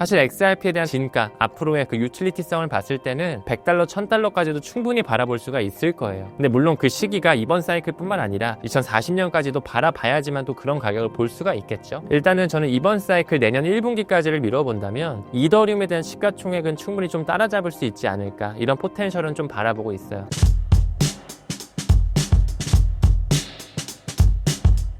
사실 XRP에 대한 진가, 앞으로의 그 유틸리티성을 봤을 때는 $100, $1000까지도 충분히 바라볼 수가 있을 거예요. 근데 물론 그 시기가 이번 사이클뿐만 아니라 2040년까지도 바라봐야지만 또 그런 가격을 볼 수가 있겠죠. 일단은 저는 이번 사이클 내년 1분기까지를 미뤄본다면 이더리움에 대한 시가총액은 충분히 좀 따라잡을 수 있지 않을까, 이런 포텐셜은 좀 바라보고 있어요.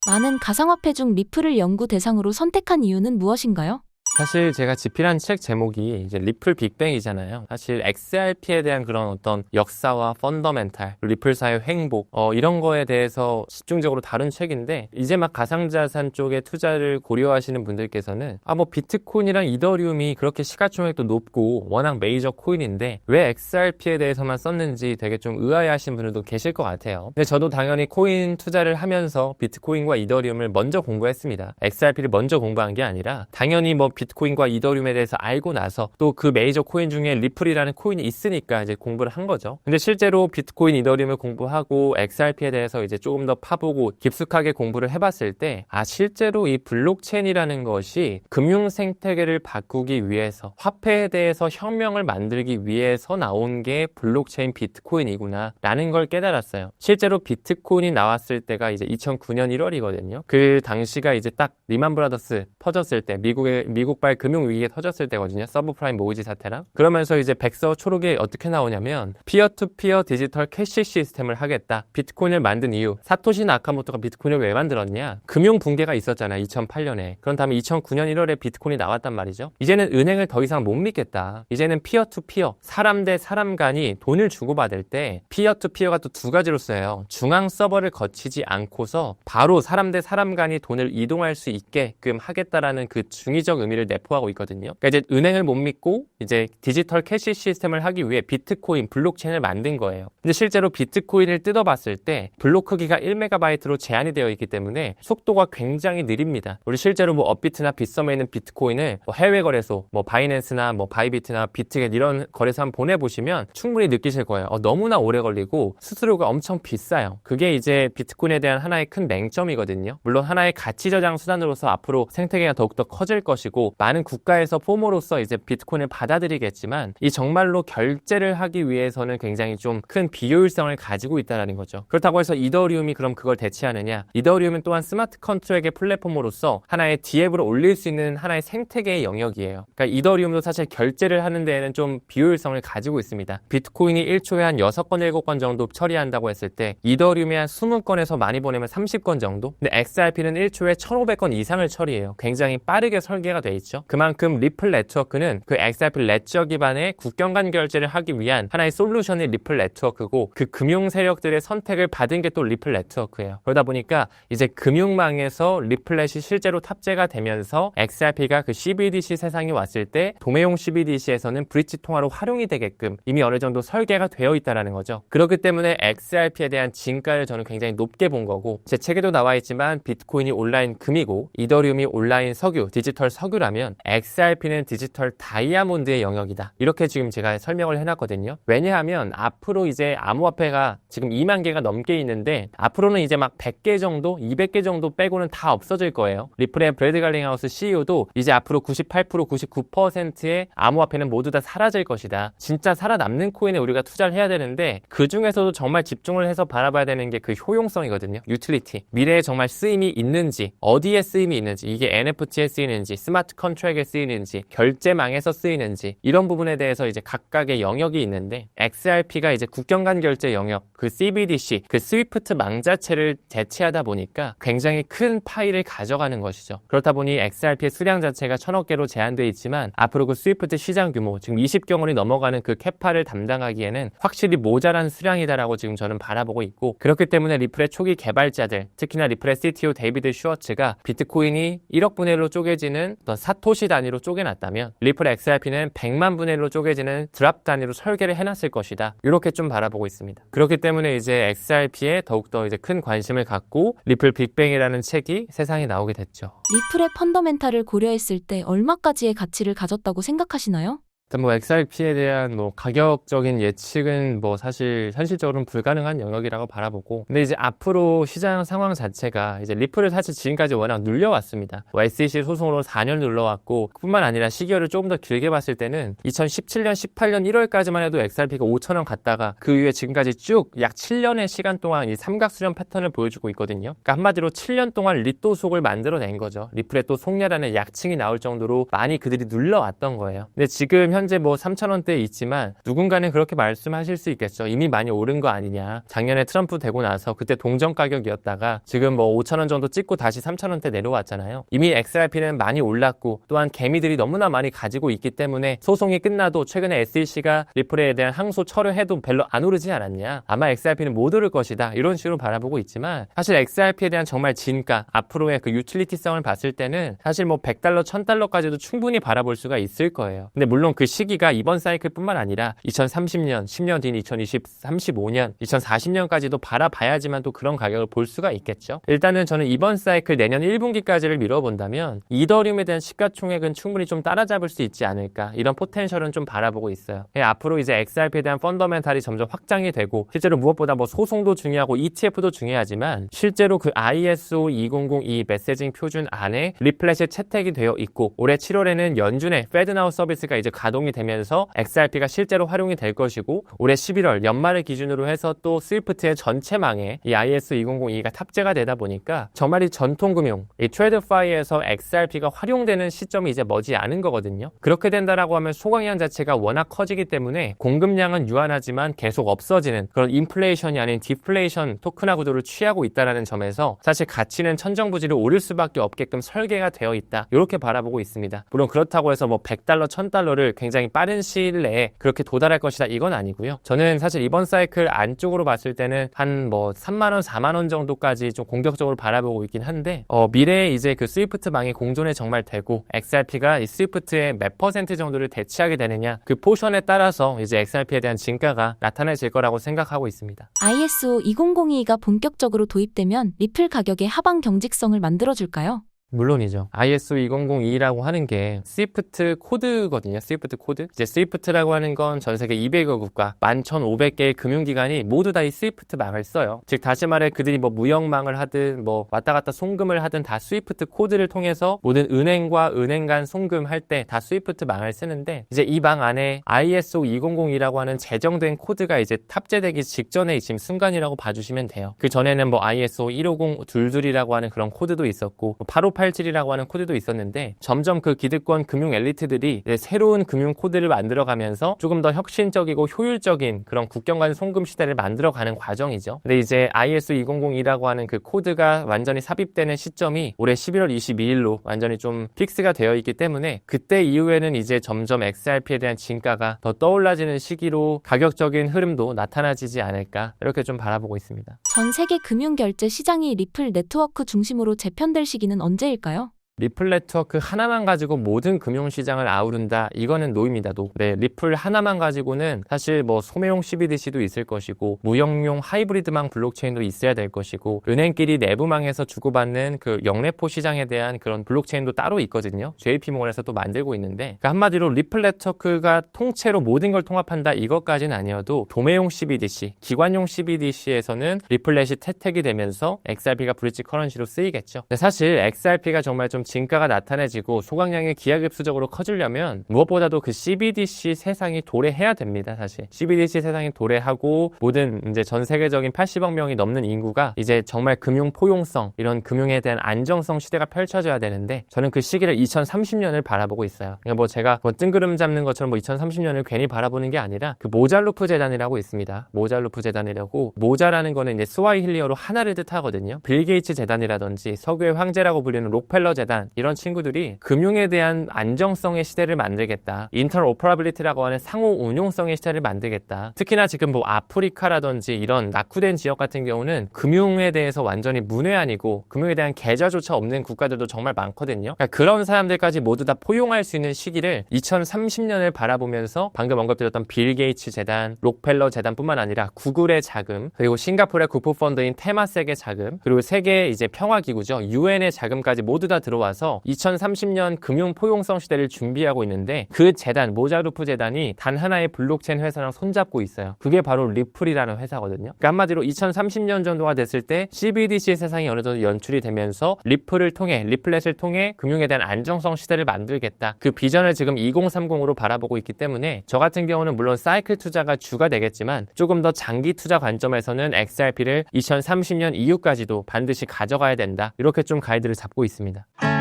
많은 가상화폐 중 리플을 연구 대상으로 선택한 이유는 무엇인가요? 사실 제가 집필한 책 제목이 이제 리플 빅뱅이잖아요. 사실 XRP에 대한 그런 어떤 역사와 펀더멘탈, 리플사의 행복, 이런 거에 대해서 집중적으로 다룬 책인데, 이제 막 가상자산 쪽에 투자를 고려하시는 분들께서는 뭐 비트코인이랑 이더리움이 그렇게 시가총액도 높고 워낙 메이저 코인인데 왜 XRP에 대해서만 썼는지 되게 좀 의아해하시는 분들도 계실 것 같아요. 근데 저도 당연히 코인 투자를 하면서 비트코인과 이더리움을 먼저 공부했습니다. XRP를 먼저 공부한 게 아니라 당연히 뭐 비트코인과 이더리움에 대해서 알고 나서 또 그 메이저 코인 중에 리플이라는 코인이 있으니까 이제 공부를 한 거죠. 근데 실제로 비트코인, 이더리움을 공부하고 XRP에 대해서 이제 조금 더 파보고 깊숙하게 공부를 해봤을 때 실제로 이 블록체인이라는 것이 금융 생태계를 바꾸기 위해서, 화폐에 대해서 혁명을 만들기 위해서 나온 게 블록체인 비트코인이구나 라는 걸 깨달았어요. 실제로 비트코인이 나왔을 때가 이제 2009년 1월이거든요. 그 당시가 이제 딱 리만 브라더스 터졌을 때, 미국발 금융위기가 터졌을 때거든요. 서브프라임 모기지 사태랑. 그러면서 이제 백서 초록에 어떻게 나오냐면 피어투피어 디지털 캐시 시스템을 하겠다. 비트코인을 만든 이유. 사토시 나카모토가 비트코인을 왜 만들었냐? 금융 붕괴가 있었잖아요. 2008년에. 그런 다음에 2009년 1월에 비트코인이 나왔단 말이죠. 이제는 은행을 더 이상 못 믿겠다. 이제는 피어투피어, 사람 대 사람 간이 돈을 주고받을 때 피어투피어가 또 두 가지로 써요. 중앙 서버를 거치지 않고서 바로 사람 대 사람 간이 돈을 이동할 수 있게끔 하겠다라는 그 중의적 의미를 내포하고 있거든요. 그러니까 이제 은행을 못 믿고 이제 디지털 캐시 시스템을 하기 위해 비트코인, 블록체인을 만든 거예요. 근데 실제로 비트코인을 뜯어봤을 때 블록 크기가 1MB로 제한이 되어 있기 때문에 속도가 굉장히 느립니다. 우리 실제로 뭐 업비트나 빗썸에 있는 비트코인을 해외 거래소, 뭐 바이낸스나 뭐 바이비트나 비트겟 이런 거래소 한번 보내보시면 충분히 느끼실 거예요. 너무나 오래 걸리고 수수료가 엄청 비싸요. 그게 이제 비트코인에 대한 하나의 큰 맹점이거든요. 물론 하나의 가치 저장 수단으로서 앞으로 생태계가 더욱더 커질 것이고 많은 국가에서 포모로서 이제 비트코인을 받아들이겠지만 이 정말로 결제를 하기 위해서는 굉장히 좀 큰 비효율성을 가지고 있다는 거죠. 그렇다고 해서 이더리움이 그럼 그걸 대체하느냐? 이더리움은 또한 스마트 컨트랙의 플랫폼으로서 하나의 디앱으로 올릴 수 있는 하나의 생태계의 영역이에요. 그러니까 이더리움도 사실 결제를 하는 데에는 좀 비효율성을 가지고 있습니다. 비트코인이 1초에 한 6건, 7건 정도 처리한다고 했을 때 이더리움이 한 20건에서 많이 보내면 30건 정도? 근데 XRP는 1초에 1500건 이상을 처리해요. 굉장히 빠르게 설계가 돼 있죠. 그만큼 리플 네트워크는 그 XRP 레저 기반의 국경 간 결제를 하기 위한 하나의 솔루션이 리플 네트워크고, 그 금융 세력들의 선택을 받은 게 또 리플 네트워크예요. 그러다 보니까 이제 금융망에서 리플렛이 실제로 탑재가 되면서 XRP가 그 CBDC 세상에 왔을 때 도매용 CBDC에서는 브릿지 통화로 활용이 되게끔 이미 어느 정도 설계가 되어 있다는 거죠. 그렇기 때문에 XRP에 대한 진가를 저는 굉장히 높게 본 거고, 제 책에도 나와 있지만 비트코인이 온라인 금이고 이더리움이 온라인 석유, 디지털 석유라면 XRP는 디지털 다이아몬드의 영역이다. 이렇게 지금 제가 설명을 해놨거든요. 왜냐하면 앞으로 이제 암호화폐가 지금 2만 개가 넘게 있는데 앞으로는 이제 막 100개 정도, 200개 정도 빼고는 다 없어질 거예요. 리플의 브래드 갈링하우스 CEO도 이제 앞으로 98%, 99%의 암호화폐는 모두 다 사라질 것이다. 진짜 살아남는 코인에 우리가 투자를 해야 되는데 그 중에서도 정말 집중을 해서 바라봐야 되는 게 그 효용성이거든요. 유틸리티. 미래에 정말 쓰임이 있는지, 어디에 쓰임이 있는지, 이게 NFT에 쓰이는지, 스마트 컨트랙에 쓰이는지, 결제망에서 쓰이는지, 이런 부분에 대해서 이제 각각의 영역이 있는데 XRP가 이제 국경 간 결제 영역, 그 CBDC, 그 스위프트 망 자체를 대체하다 보니까 굉장히 큰 파일을 가져가는 것이죠. 그렇다 보니 XRP의 수량 자체가 1000억 개로 제한되어 있지만 앞으로 그 스위프트 시장 규모, 지금 20경 원이 넘어가는 그 캐파를 담당하기에는 확실히 모자란 수량이다라고 지금 저는 바라보고 있고, 그렇기 때문에 리플의 초기 개발자들, 특히나 리플의 CTO 데이비드 슈워츠가 비트코인이 1억 분의 1로 쪼개지는 어떤 사토시 단위로 쪼개놨다면 리플 XRP는 100만 분의 1로 쪼개지는 드랍 단위로 설계를 해놨을 것이다. 이렇게 좀 바라보고 있습니다. 그렇기 때문에 이제 XRP에 더욱더 이제 큰 관심을 갖고 리플 빅뱅이라는 책이 세상에 나오게 됐죠. 리플의 펀더멘탈을 고려했을 때 얼마까지의 가치를 가졌다고 생각하시나요? 일단 뭐 XRP에 대한 뭐 가격적인 예측은 뭐 사실 현실적으로는 불가능한 영역이라고 바라보고, 근데 이제 앞으로 시장 상황 자체가 이제 리플을 사실 지금까지 워낙 눌려왔습니다. 뭐 SEC 소송으로 4년 눌러왔고, 뿐만 아니라 시기를 조금 더 길게 봤을 때는 2017년, 18년 1월까지만 해도 XRP가 5,000원 갔다가 그 이후에 지금까지 쭉 약 7년의 시간 동안 이 삼각수렴 패턴을 보여주고 있거든요. 그러니까 한마디로 7년 동안 리또속을 만들어낸 거죠. 리플의 또 속내라는 약칭이 나올 정도로 많이 그들이 눌러왔던 거예요. 근데 지금 현재 뭐 3,000원대에 있지만 누군가는 그렇게 말씀하실 수 있겠죠. 이미 많이 오른 거 아니냐. 작년에 트럼프 되고 나서 그때 동전 가격이었다가 지금 뭐 5,000원 정도 찍고 다시 3,000원대 내려왔잖아요. 이미 XRP는 많이 올랐고, 또한 개미들이 너무나 많이 가지고 있기 때문에 소송이 끝나도 최근에 SEC가 리플에 대한 항소 철회해도 별로 안 오르지 않았냐. 아마 XRP는 못 오를 것이다. 이런 식으로 바라보고 있지만, 사실 XRP에 대한 정말 진가, 앞으로의 그 유틸리티성을 봤을 때는 사실 뭐 $100, $1,000까지도 충분히 바라볼 수가 있을 거예요. 근데 물론 그 시기가 이번 사이클뿐만 아니라 2030년, 10년 뒤인 35년, 2040년까지도 바라봐야지만 또 그런 가격을 볼 수가 있겠죠. 일단은 저는 이번 사이클 내년 1분기까지를 미뤄본다면 이더리움에 대한 시가총액은 충분히 좀 따라잡을 수 있지 않을까, 이런 포텐셜은 좀 바라보고 있어요. 앞으로 이제 XRP에 대한 펀더멘탈이 점점 확장이 되고, 실제로 무엇보다 뭐 소송도 중요하고 ETF도 중요하지만 실제로 그 ISO 2002 메시징 표준 안에 리플렛이 채택이 되어 있고, 올해 7월에는 연준의 페드나우 서비스가 이제 가동이 되면서 XRP가 실제로 활용이 될 것이고, 올해 11월 연말을 기준으로 해서 또 스위프트의 전체망에 이 ISO 2002가 탑재가 되다 보니까 정말 이 전통금융, 이 트레이드파이에서 XRP가 활용되는 시점이 이제 머지 않은 거거든요. 그렇게 된다라고 하면 소강량 자체가 워낙 커지기 때문에 공급량은 유한하지만 계속 없어지는 그런 인플레이션이 아닌 디플레이션 토큰화 구도를 취하고 있다는 점에서 사실 가치는 천정부지를 오를 수밖에 없게끔 설계가 되어 있다, 이렇게 바라보고 있습니다. 물론 그렇다고 해서 뭐 $100, $1,000를 굉장히 빠른 시일 내에 그렇게 도달할 것이다, 이건 아니고요. 저는 사실 이번 사이클 안쪽으로 봤을 때는 한 뭐 3만원, 4만원 정도까지 좀 공격적으로 바라보고 있긴 한데, 미래에 이제 그 스위프트 망이 공존에 정말 되고 XRP가 이 스위프트의 몇 % 정도를 대체하게 되느냐, 그 포션에 따라서 이제 XRP에 대한 진가가 나타나질 거라고 생각하고 있습니다. ISO 2002가 본격적으로 도입되면 리플 가격의 하방 경직성을 만들어줄까요? 물론이죠. ISO 2002라고 하는 게 스위프트 코드거든요. 스위프트 코드. 이제 스위프트라고 하는 건 전 세계 200여 국가, 11,500개의 금융기관이 모두 다 이 스위프트 망을 써요. 즉 다시 말해 그들이 뭐 무역망을 하든 뭐 왔다 갔다 송금을 하든 다 스위프트 코드를 통해서 모든 은행과 은행 간 송금할 때 다 스위프트 망을 쓰는데, 이제 이 망 안에 ISO 2002라고 하는 제정된 코드가 이제 탑재되기 직전에 지금 순간이라고 봐주시면 돼요. 그 전에는 뭐 ISO 150 둘둘이라고 하는 그런 코드도 있었고, 8587이라고 하는 코드도 있었는데, 점점 그 기득권 금융 엘리트들이 새로운 금융 코드를 만들어가면서 조금 더 혁신적이고 효율적인 그런 국경 간 송금 시대를 만들어가는 과정이죠. 근데 이제 ISO 2002라고 하는 그 코드가 완전히 삽입되는 시점이 올해 11월 22일로 완전히 좀 픽스가 되어 있기 때문에, 그때 이후에는 이제 점점 XRP에 대한 진가가 더 떠올라지는 시기로 가격적인 흐름도 나타나지지 않을까, 이렇게 좀 바라보고 있습니다. 전 세계 금융결제 시장이 리플 네트워크 중심으로 재편될 시기는 언제일까요? 리플 네트워크 하나만 가지고 모든 금융시장을 아우른다, 이거는 노입니다. 네, 리플 하나만 가지고는 사실 뭐 소매용 CBDC도 있을 것이고, 무역용 하이브리드망 블록체인도 있어야 될 것이고, 은행끼리 내부망에서 주고받는 그 영래포 시장에 대한 그런 블록체인도 따로 있거든요. JP모건에서 또 만들고 있는데, 그러니까 한마디로 리플 네트워크가 통째로 모든 걸 통합한다, 이것까지는 아니어도 도매용 CBDC, 기관용 CBDC에서는 리플렛이 채택이 되면서 XRP가 브릿지 커런시로 쓰이겠죠. 근데 사실 XRP가 정말 좀 진가가 나타내지고 소강량이 기하급수적으로 커지려면 무엇보다도 그 CBDC 세상이 도래해야 됩니다. 사실 CBDC 세상이 도래하고 모든 이제 전 세계적인 80억 명이 넘는 인구가 이제 정말 금융 포용성, 이런 금융에 대한 안정성 시대가 펼쳐져야 되는데, 저는 그 시기를 2030년을 바라보고 있어요. 그러니까 뭐 제가 뭐 뜬구름 잡는 것처럼 뭐 2030년을 괜히 바라보는 게 아니라, 그 모잘루프 재단이라고 있습니다. 모잘루프 재단이라고, 모자라는 거는 이제 스와히리어로 하나를 뜻하거든요. 빌 게이츠 재단이라든지 석유의 황제라고 불리는 록펠러 재단, 이런 친구들이 금융에 대한 안정성의 시대를 만들겠다, 인터오퍼러빌리티라고 하는 상호 운용성의 시대를 만들겠다. 특히나 지금 뭐 아프리카라든지 이런 낙후된 지역 같은 경우는 금융에 대해서 완전히 문외한이고 금융에 대한 계좌조차 없는 국가들도 정말 많거든요. 그러니까 그런 사람들까지 모두 다 포용할 수 있는 시기를 2030년을 바라보면서, 방금 언급드렸던 빌 게이츠 재단, 록펠러 재단뿐만 아니라 구글의 자금, 그리고 싱가포르의 국부펀드인 테마섹의 자금, 그리고 세계 이제 평화기구죠, UN의 자금까지 모두 다 들어와 와서 2030년 금융 포용성 시대를 준비하고 있는데 그 재단, 모자루프 재단이 단 하나의 블록체인 회사랑 손잡고 있어요. 그게 바로 리플이라는 회사거든요. 그러니까 한마디로 2030년 정도가 됐을 때 CBDC 세상이 어느 정도 연출이 되면서 리플을 통해, 리플렛을 통해 금융에 대한 안정성 시대를 만들겠다. 그 비전을 지금 2030으로 바라보고 있기 때문에 저 같은 경우는 물론 사이클 투자가 주가 되겠지만 조금 더 장기 투자 관점에서는 XRP를 2030년 이후까지도 반드시 가져가야 된다. 이렇게 좀 가이드를 잡고 있습니다.